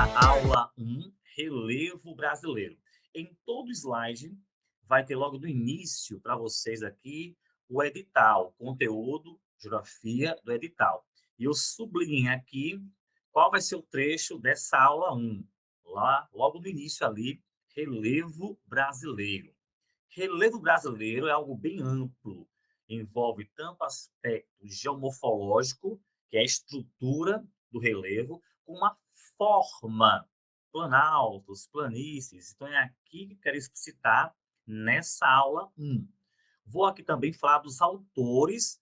a aula 1, Relevo Brasileiro. Em todo slide, vai ter logo no início para vocês aqui o edital, conteúdo, geografia do edital. E eu sublinhei aqui qual vai ser o trecho dessa aula 1. Lá, logo no início ali, Relevo Brasileiro. Relevo brasileiro é algo bem amplo, envolve tanto aspecto geomorfológico, que é a estrutura do relevo, como a forma, planaltos, planícies. Então, é aqui que eu quero explicitar nessa aula 1. Vou aqui também falar dos autores,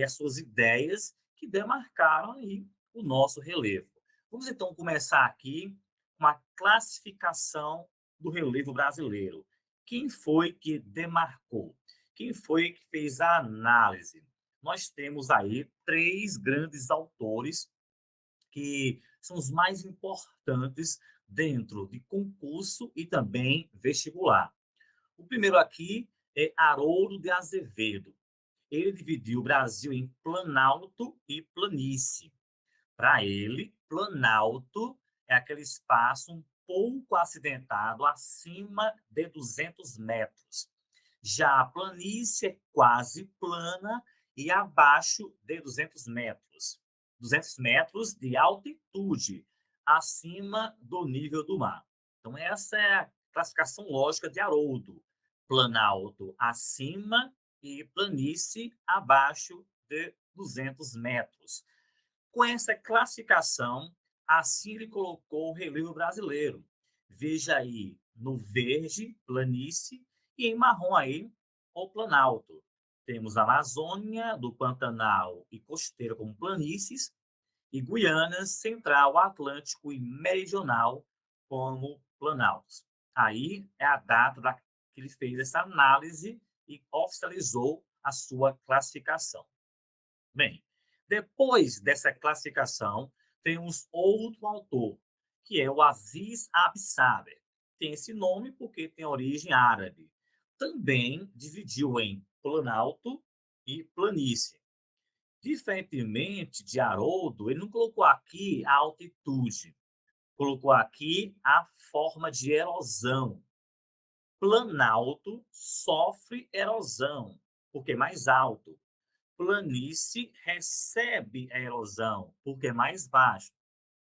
as suas ideias que demarcaram aí o nosso relevo. Vamos então começar aqui com a classificação do relevo brasileiro. Quem foi que demarcou? Quem foi que fez a análise? Nós temos aí três grandes autores que são os mais importantes dentro de concurso e também vestibular. O primeiro aqui é Haroldo de Azevedo. Ele dividiu o Brasil em planalto e planície. Para ele, planalto é aquele espaço um pouco acidentado acima de 200 metros. Já a planície é quase plana e abaixo de 200 metros. 200 metros de altitude, acima do nível do mar. Então, essa é a classificação lógica de Haroldo. Planalto acima e planície abaixo de 200 metros. Com essa classificação, assim ele colocou o relevo brasileiro. Veja aí no verde, planície, e em marrom aí, o planalto. Temos a Amazônia, do Pantanal e costeira como planícies, e Guiana, Central, Atlântico e Meridional como planaltos. Aí é a data que ele fez essa análise e oficializou a sua classificação. Bem, depois dessa classificação, temos outro autor, que é o Aziz Absaber. Tem esse nome porque tem origem árabe. Também dividiu em planalto e planície. Diferentemente de Haroldo, ele não colocou aqui a altitude, colocou aqui a forma de erosão. Planalto sofre erosão, porque é mais alto. Planície recebe a erosão, porque é mais baixo.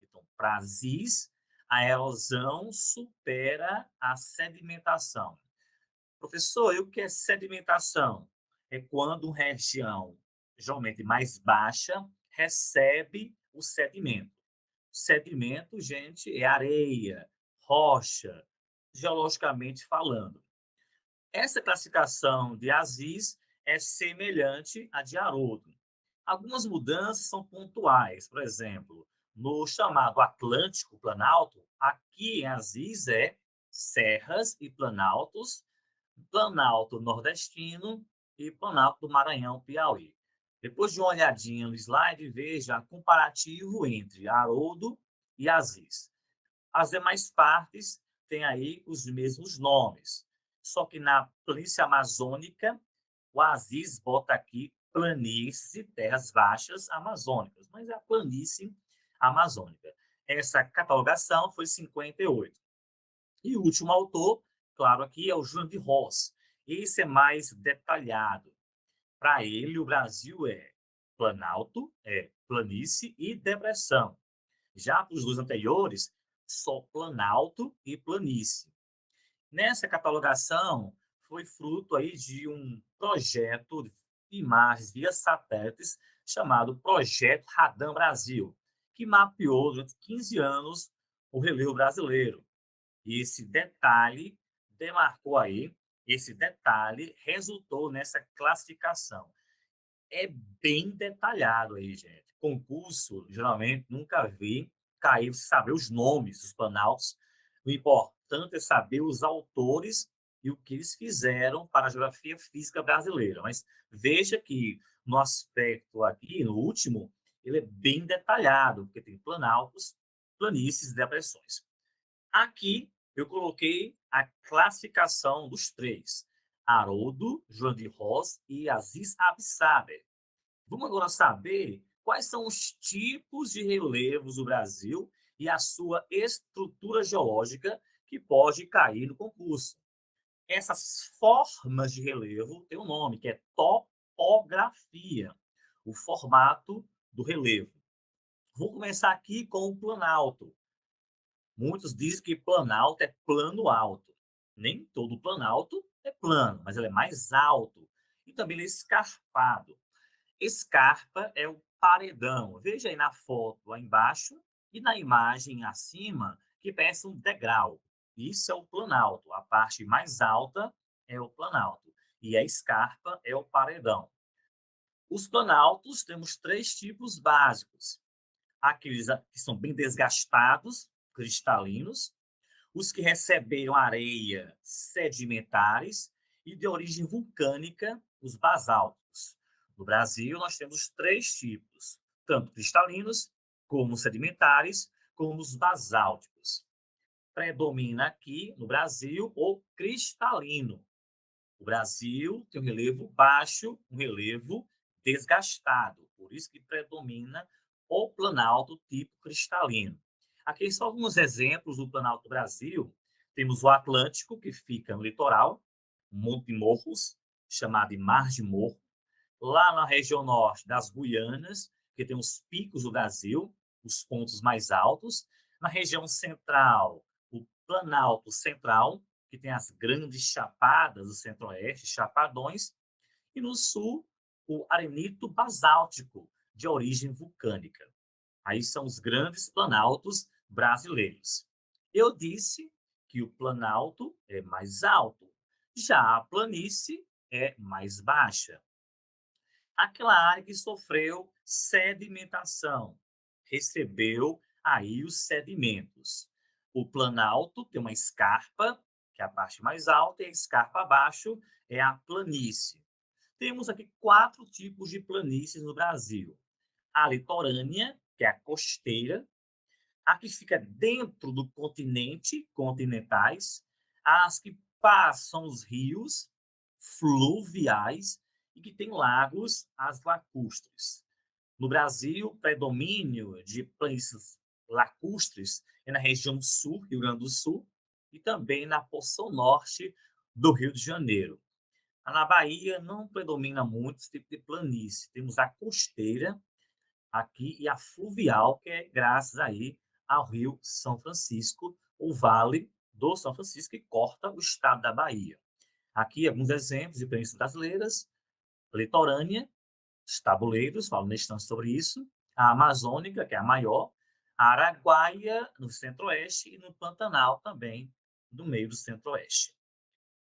Então, para Aziz, a erosão supera a sedimentação. Professor, e o que é sedimentação? É quando uma região, geralmente mais baixa, recebe o sedimento. Sedimento, gente, é areia, rocha, geologicamente falando. Essa classificação de Aziz é semelhante à de Haroldo. Algumas mudanças são pontuais, por exemplo, no chamado Atlântico Planalto, aqui em Aziz é serras e planaltos, Planalto Nordestino e Planalto do Maranhão, Piauí. Depois de uma olhadinha no slide, veja comparativo entre Haroldo e Aziz. As demais partes têm aí os mesmos nomes, só que na planície amazônica, o Aziz bota aqui planícies e terras baixas amazônicas, mas é a planície amazônica. Essa catalogação foi 58. E o último autor, claro, aqui é o Juan de Ros. Esse é mais detalhado. Para ele, o Brasil é planalto, é planície e depressão. Já para os dois anteriores, só planalto e planície. Nessa catalogação, foi fruto aí de um projeto de imagens via satélites chamado Projeto Radam Brasil, que mapeou durante 15 anos o relevo brasileiro. E esse detalhe demarcou aí, esse detalhe resultou nessa classificação. É bem detalhado aí, gente. Concurso, geralmente, nunca vi cair, saber os nomes dos planaltos. O importante é saber os autores e o que eles fizeram para a geografia física brasileira. Mas veja que no aspecto aqui, no último, ele é bem detalhado, porque tem planaltos, planícies e depressões. Aqui eu coloquei a classificação dos três: Haroldo, João de Ros e Aziz Absaber. Vamos agora saber quais são os tipos de relevos do Brasil e a sua estrutura geológica, que pode cair no concurso. Essas formas de relevo têm um nome, que é topografia, o formato do relevo. Vou começar aqui com o planalto. Muitos dizem que planalto é plano alto. Nem todo planalto é plano, mas ele é mais alto. E também ele é escarpado. Escarpa é o paredão. Veja aí na foto lá embaixo e na imagem acima, que parece um degrau. Isso é o planalto. A parte mais alta é o planalto. E a escarpa é o paredão. Os planaltos temos três tipos básicos. Aqueles que são bem desgastados, cristalinos, os que receberam areia sedimentares e de origem vulcânica, os basálticos. No Brasil, nós temos três tipos, tanto cristalinos, como sedimentares, como os basálticos. Predomina aqui, no Brasil, o cristalino. O Brasil tem um relevo baixo, um relevo desgastado, por isso que predomina o planalto tipo cristalino. Aqui são alguns exemplos do planalto do Brasil. Temos o Atlântico, que fica no litoral, um monte de morros, chamado de Mar de Morro. Lá na região norte das Guianas, que tem os picos do Brasil, os pontos mais altos. Na região central, o Planalto Central, que tem as grandes chapadas do centro-oeste, chapadões. E no sul, o arenito basáltico, de origem vulcânica. Aí são os grandes planaltos brasileiros. Eu disse que o planalto é mais alto, já a planície é mais baixa. Aquela área que sofreu sedimentação, recebeu aí os sedimentos. O planalto tem uma escarpa, que é a parte mais alta, e a escarpa abaixo é a planície. Temos aqui quatro tipos de planícies no Brasil. A litorânea, que é a costeira, a que fica dentro do continente, continentais, as que passam os rios fluviais e que tem lagos, as lacustres. No Brasil, o predomínio de planícies lacustres é na região sul, Rio Grande do Sul, e também na porção norte do Rio de Janeiro. Na Bahia não predomina muito esse tipo de planície. Temos a costeira aqui e a fluvial, que é graças aí ao Rio São Francisco, o Vale do São Francisco, que corta o estado da Bahia. Aqui alguns exemplos de planícies brasileiras: litorânea, os tabuleiros, falo neste instante sobre isso, a amazônica, que é a maior, a araguaia, no centro-oeste, e no Pantanal também, no meio do centro-oeste.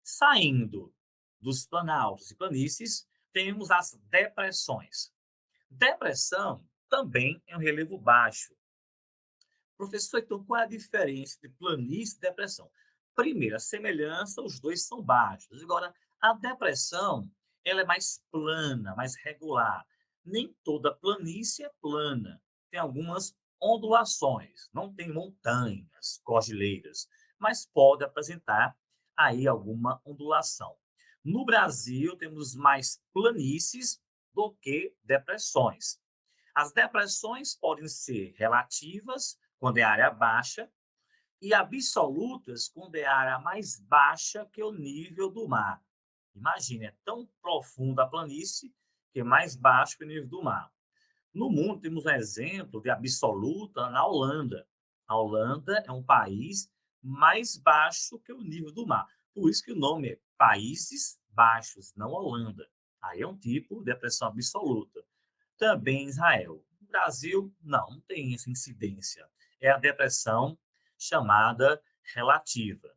Saindo dos planaltos e planícies, temos as depressões. Depressão também é um relevo baixo. Professor, então qual é a diferença entre planície e depressão? Primeiro, a semelhança, os dois são baixos. Agora, a depressão, ela é mais plana, mais regular. Nem toda planície é plana. Tem algumas ondulações, não tem montanhas, cordilheiras, mas pode apresentar aí alguma ondulação. No Brasil, temos mais planícies do que depressões. As depressões podem ser relativas, quando é área baixa, e absolutas, quando é área mais baixa que o nível do mar. Imagine, é tão profunda a planície que é mais baixo que o nível do mar. No mundo, temos um exemplo de absoluta na Holanda. A Holanda é um país mais baixo que o nível do mar. Por isso que o nome é Países Baixos, não Holanda. Aí é um tipo de depressão absoluta. Também Israel. No Brasil, não tem essa incidência. É a depressão chamada relativa.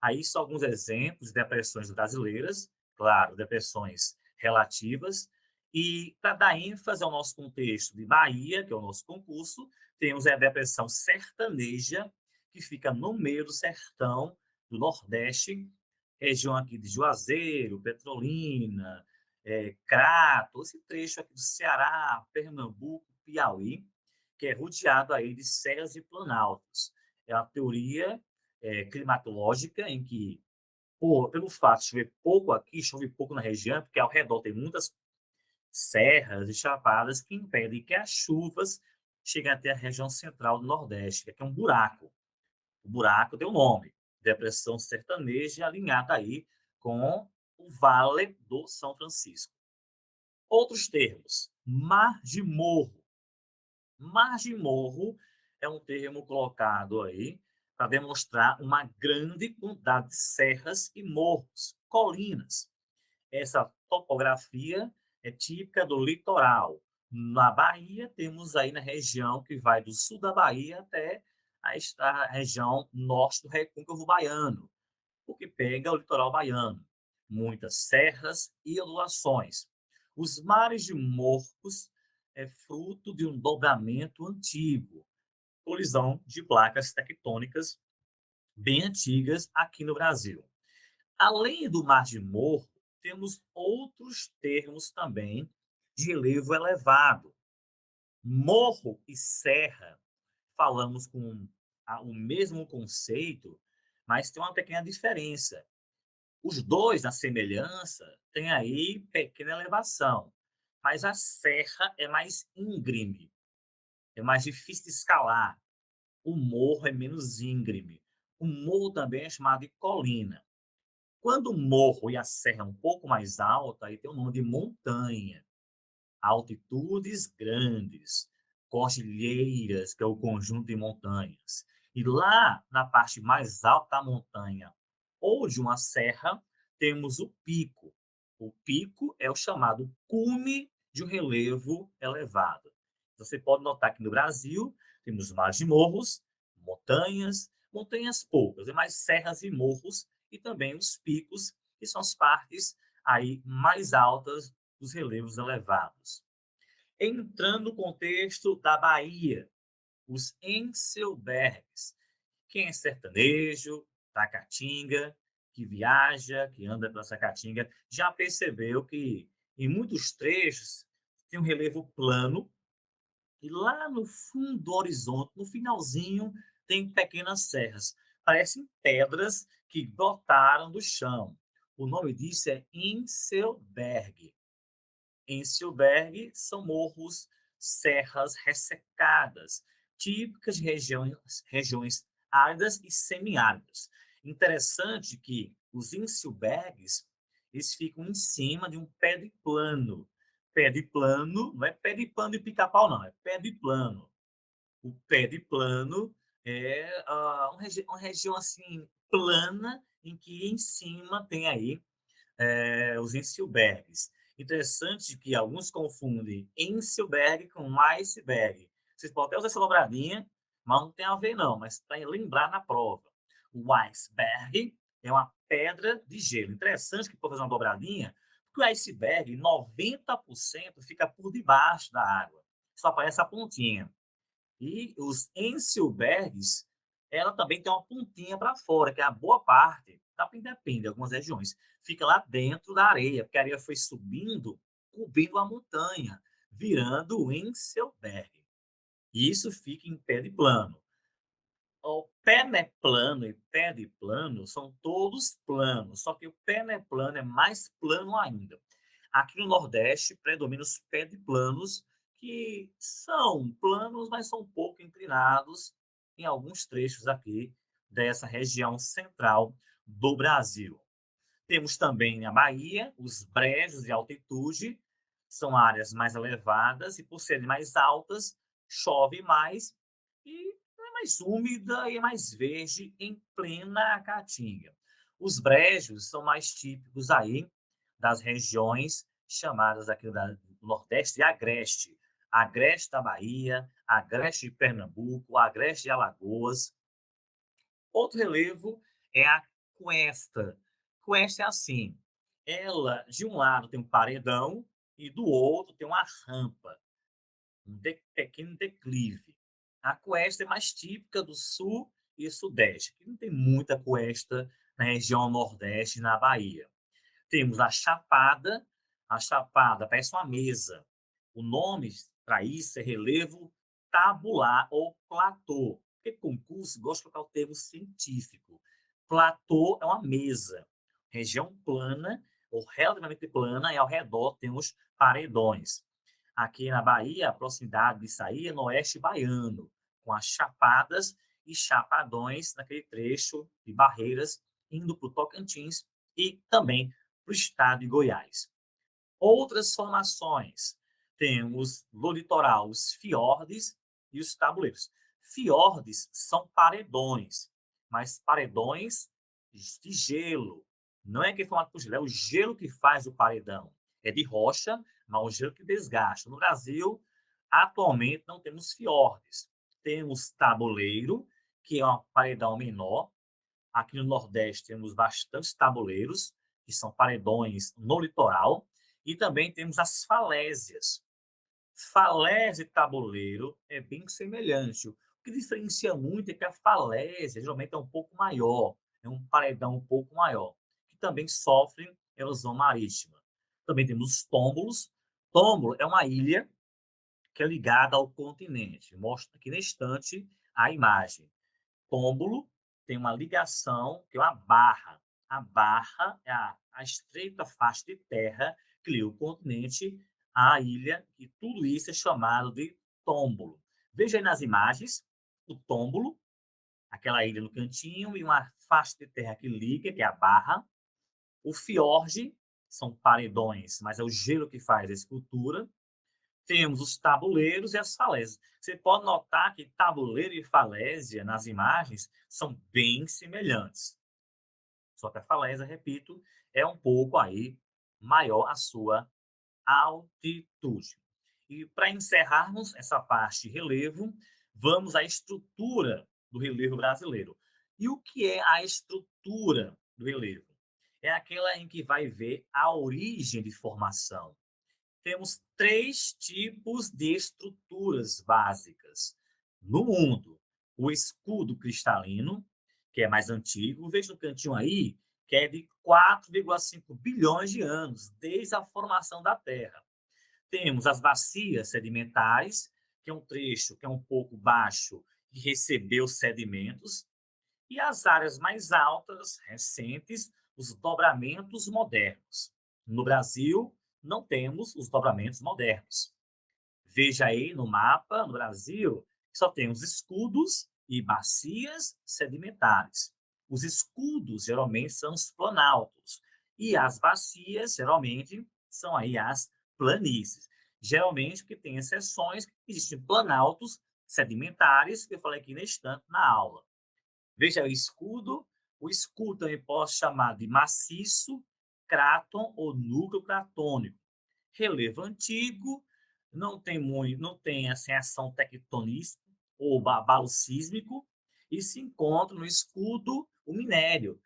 Aí são alguns exemplos de depressões brasileiras, claro, depressões relativas. E para dar ênfase ao nosso contexto de Bahia, que é o nosso concurso, temos a depressão sertaneja, que fica no meio do sertão do Nordeste, região aqui de Juazeiro, Petrolina, Crato, esse trecho aqui do Ceará, Pernambuco, Piauí, que é rodeado aí de serras e planaltos. É uma teoria climatológica em que, pelo fato de chover pouco aqui, chove pouco na região, porque ao redor tem muitas serras e chapadas que impedem que as chuvas chega até a região central do Nordeste, que aqui é um buraco. O buraco deu nome, depressão sertaneja alinhada aí com o Vale do São Francisco. Outros termos, mar de morro. Mar de morro é um termo colocado aí para demonstrar uma grande quantidade de serras e morros, colinas. Essa topografia é típica do litoral. Na Bahia, temos aí na região que vai do sul da Bahia até a região norte do Recôncavo Baiano, porque pega o litoral baiano. Muitas serras e ondulações. Os mares de morros é fruto de um dobramento antigo, colisão de placas tectônicas bem antigas aqui no Brasil. Além do mar de morro, temos outros termos também de relevo elevado. Morro e serra, falamos com o mesmo conceito, mas tem uma pequena diferença. Os dois, na semelhança, têm aí pequena elevação, mas a serra é mais íngreme, é mais difícil de escalar. O morro é menos íngreme. O morro também é chamado de colina. Quando o morro e a serra é um pouco mais alta, aí tem o nome de montanha. Altitudes grandes, cordilheiras, que é o conjunto de montanhas. E lá na parte mais alta da montanha ou de uma serra, temos o pico. O pico é o chamado cume de um relevo elevado. Você pode notar que no Brasil temos mares de morros, montanhas, montanhas poucas, e mais serras e morros, e também os picos, que são as partes aí mais altas dos relevos elevados. Entrando no contexto da Bahia, os Enselbergs. Quem é sertanejo, Tacatinga, que viaja, que anda pela Tacatinga, já percebeu que em muitos trechos tem um relevo plano e lá no fundo do horizonte, no finalzinho, tem pequenas serras. Parecem pedras que brotaram do chão. O nome disso é Inselberg. Em Silberg, são morros, serras ressecadas, típicas de regiões áridas e semiáridas. Interessante que os Inselbergs, eles ficam em cima de um pé de plano. Pé de plano, não é pé de pano e pica-pau, não, é pé de plano. O pé de plano é uma região assim plana em que em cima tem aí os Ensilbergs. Interessante que alguns confundem Ensilberg com iceberg. Vocês podem até usar essa dobradinha, mas não tem a ver não, mas para lembrar na prova. O iceberg é uma pedra de gelo. Interessante que para fazer uma dobradinha, porque o iceberg, 90% fica por debaixo da água. Só aparece a pontinha. E os Ensilbergs, ela também tem uma pontinha para fora, que é a boa parte, depende de algumas regiões, fica lá dentro da areia, porque a areia foi subindo, cobrindo a montanha, virando o Enselberg. E isso fica em pé de plano. O peneplano e pé de plano são todos planos, só que o peneplano é mais plano ainda. Aqui no Nordeste predominam os pé de planos, que são planos, mas são um pouco inclinados em alguns trechos aqui dessa região central do Brasil. Temos também na Bahia os brejos de altitude, são áreas mais elevadas e por serem mais altas, chove mais e é mais úmida e é mais verde em plena caatinga. Os brejos são mais típicos aí das regiões chamadas aqui do Nordeste de Agreste. Agreste da Bahia, Agreste de Pernambuco, Agreste de Alagoas. Outro relevo é a cuesta. Cuesta é assim, ela de um lado tem um paredão e do outro tem uma rampa, pequeno declive. A cuesta é mais típica do sul e sudeste, que não tem muita cuesta na região nordeste, na Bahia. Temos a chapada parece uma mesa. O nome para isso é relevo tabular ou platô, porque concurso gosta de colocar o termo científico. Platô é uma mesa, região plana ou relativamente plana, e ao redor temos paredões. Aqui na Bahia, a proximidade disso aí é no oeste baiano, com as chapadas e chapadões naquele trecho de Barreiras, indo para o Tocantins e também para o estado de Goiás. Outras formações, temos no litoral os fiordes e os tabuleiros. Fiordes são paredões, mas paredões de gelo. Não é que é formado por gelo, é o gelo que faz o paredão. É de rocha, mas o gelo que desgasta. No Brasil, atualmente não temos fiordes. Temos tabuleiro, que é um paredão menor. Aqui no Nordeste temos bastantes tabuleiros, que são paredões no litoral, e também temos as falésias. Falésia e tabuleiro é bem semelhante. O que diferencia muito é que a falésia geralmente é um pouco maior, é um paredão um pouco maior, que também sofre erosão marítima. Também temos os tômbolos. Tômbolo é uma ilha que é ligada ao continente. Mostra aqui na estante a imagem. Pômbulo tem uma ligação, que é uma barra. A barra é a estreita faixa de terra que liga o continente à ilha, e tudo isso é chamado de tômbolo. Veja aí nas imagens o tômbolo, aquela ilha no cantinho, e uma faixa de terra que liga, que é a barra. O fiord, são paredões, mas é o gelo que faz a escultura. Temos os tabuleiros e as falésias. Você pode notar que tabuleiro e falésia, nas imagens, são bem semelhantes. Só que a falésia, repito, é um pouco aí maior a sua altitude. E para encerrarmos essa parte de relevo, vamos à estrutura do relevo brasileiro. E o que é a estrutura do relevo? É aquela em que vai ver a origem de formação. Temos três tipos de estruturas básicas no mundo: o escudo cristalino, que é mais antigo, veja no cantinho aí, que é de 4,5 bilhões de anos, desde a formação da Terra. Temos as bacias sedimentares, que é um trecho que é um pouco baixo e recebeu sedimentos, e as áreas mais altas, recentes, os dobramentos modernos. No Brasil, não temos os dobramentos modernos. Veja aí no mapa, no Brasil, só temos escudos e bacias sedimentares. Os escudos geralmente são os planaltos e as bacias geralmente são aí as planícies. Geralmente, porque tem exceções, existem planaltos sedimentares, que eu falei aqui neste instante na aula. Veja o escudo também posso chamar de maciço, cráton ou núcleo cratônico. Relevo antigo, não tem assim, ação tectonística ou abalo sísmico, e se encontra no escudo o minério.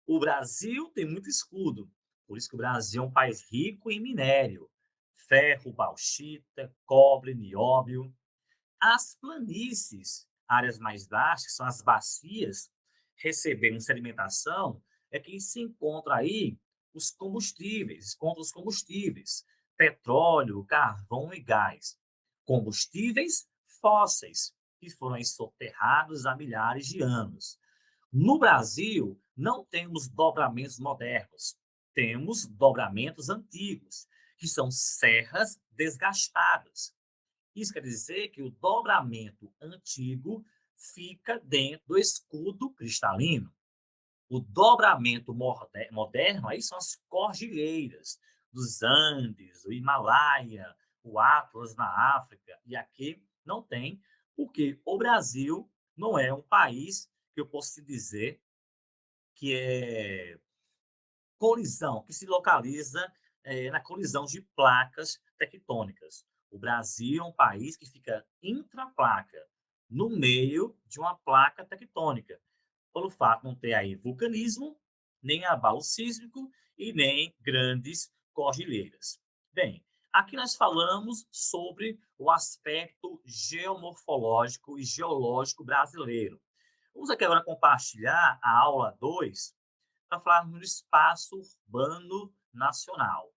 O Brasil tem muito escudo, por isso que o Brasil é um país rico em minério: ferro, bauxita, cobre, nióbio. As planícies, áreas mais vastas, que são as bacias, recebendo sedimentação, é que se encontra aí os combustíveis, petróleo, carvão e gás. Combustíveis fósseis, que foram aí soterrados há milhares de anos. No Brasil, não temos dobramentos modernos, temos dobramentos antigos, que são serras desgastadas. Isso quer dizer que o dobramento antigo fica dentro do escudo cristalino. O dobramento moderno, aí são as cordilheiras dos Andes, o Himalaia, o Atlas na África. E aqui não tem, porque o Brasil não é um país que eu posso te dizer que é colisão, que se localiza na colisão de placas tectônicas. O Brasil é um país que fica intraplaca, no meio de uma placa tectônica, pelo fato de não ter aí vulcanismo, nem abalo sísmico e nem grandes cordilheiras. Bem, aqui nós falamos sobre o aspecto geomorfológico e geológico brasileiro. Vamos aqui agora compartilhar a aula 2 para falarmos do espaço urbano nacional.